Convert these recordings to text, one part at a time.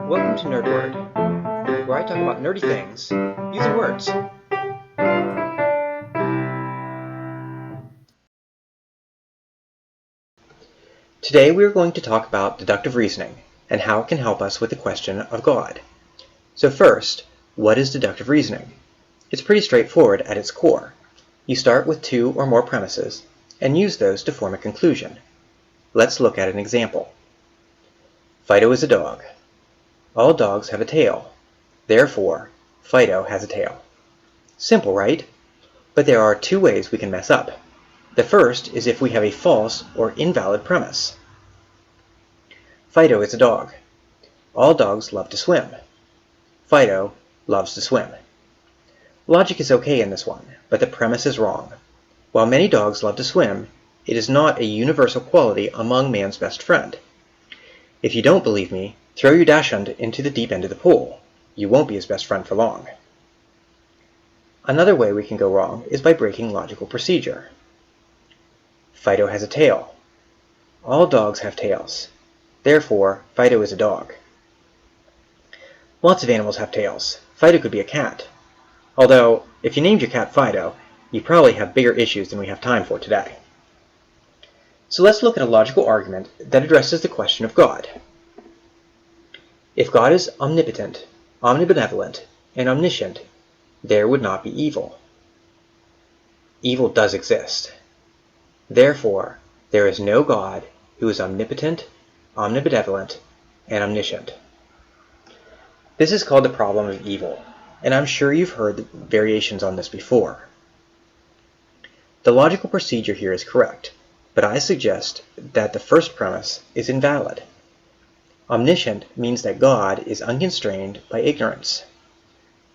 Welcome to Nerd Word, where I talk about nerdy things using words. Today we are going to talk about deductive reasoning and how it can help us with the question of God. So first, what is deductive reasoning? It's pretty straightforward at its core. You start with two or more premises and use those to form a conclusion. Let's look at an example. Fido is a dog. All dogs have a tail. Therefore, Fido has a tail. Simple, right? But there are two ways we can mess up. The first is if we have a false or invalid premise. Fido is a dog. All dogs love to swim. Fido loves to swim. Logic is okay in this one, but the premise is wrong. While many dogs love to swim, it is not a universal quality among man's best friend. If you don't believe me, throw your dachshund into the deep end of the pool. You won't be his best friend for long. Another way we can go wrong is by breaking logical procedure. Fido has a tail. All dogs have tails. Therefore, Fido is a dog. Lots of animals have tails. Fido could be a cat. Although, if you named your cat Fido, you probably have bigger issues than we have time for today. So let's look at a logical argument that addresses the question of God. If God is omnipotent, omnibenevolent, and omniscient, there would not be evil. Evil does exist. Therefore, there is no God who is omnipotent, omnibenevolent, and omniscient. This is called the problem of evil, and I'm sure you've heard variations on this before. The logical procedure here is correct, but I suggest that the first premise is invalid. Omniscient means that God is unconstrained by ignorance.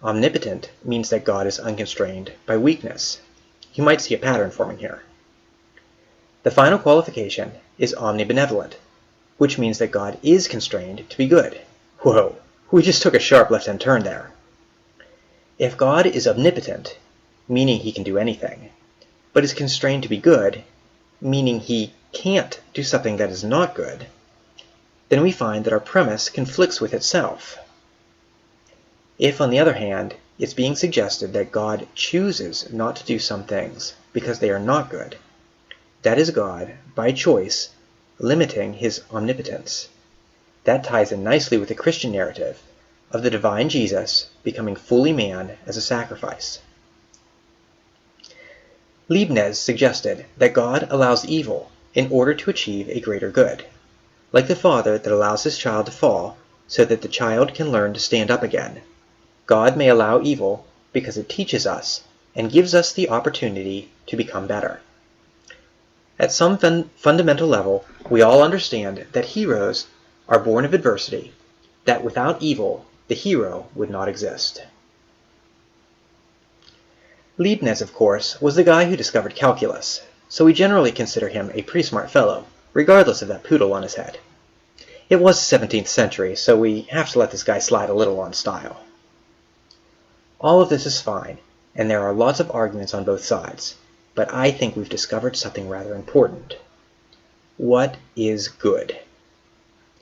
Omnipotent means that God is unconstrained by weakness. You might see a pattern forming here. The final qualification is omnibenevolent, which means that God is constrained to be good. Whoa, we just took a sharp left-hand turn there. If God is omnipotent, meaning he can do anything, but is constrained to be good, meaning he can't do something that is not good, then we find that our premise conflicts with itself. If, on the other hand, it's being suggested that God chooses not to do some things because they are not good, that is God, by choice, limiting his omnipotence. That ties in nicely with the Christian narrative of the divine Jesus becoming fully man as a sacrifice. Leibniz suggested that God allows evil in order to achieve a greater good, like the father that allows his child to fall so that the child can learn to stand up again. God may allow evil because it teaches us and gives us the opportunity to become better. At some fundamental level, we all understand that heroes are born of adversity, that without evil, the hero would not exist. Leibniz, of course, was the guy who discovered calculus, so we generally consider him a pretty smart fellow, regardless of that poodle on his head. It was the 17th century, so we have to let this guy slide a little on style. All of this is fine, and there are lots of arguments on both sides, but I think we've discovered something rather important. What is good?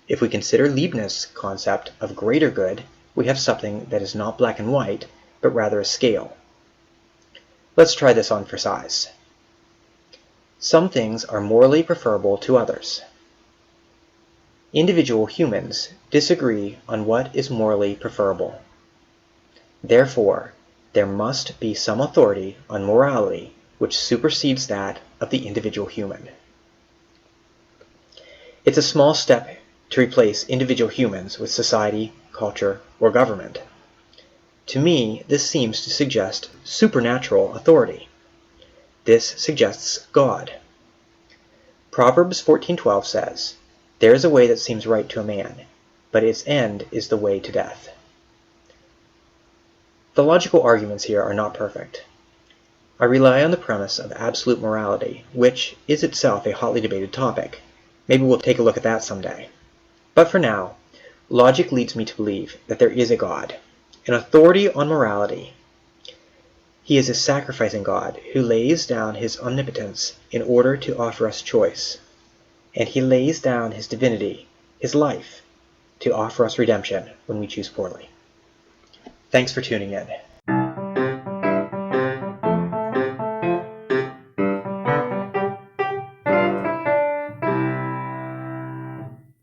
If we consider Leibniz's concept of greater good, we have something that is not black and white, but rather a scale. Let's try this on for size. Some things are morally preferable to others. Individual humans disagree on what is morally preferable. Therefore, there must be some authority on morality which supersedes that of the individual human. It's a small step to replace individual humans with society, culture, or government. To me, this seems to suggest supernatural authority. This suggests God. Proverbs 14:12 says, "There is a way that seems right to a man, but its end is the way to death." The logical arguments here are not perfect. I rely on the premise of absolute morality, which is itself a hotly debated topic. Maybe we'll take a look at that someday. But for now, logic leads me to believe that there is a God, an authority on morality. He is a sacrificing God who lays down his omnipotence in order to offer us choice, and he lays down his divinity, his life, to offer us redemption when we choose poorly. Thanks for tuning in.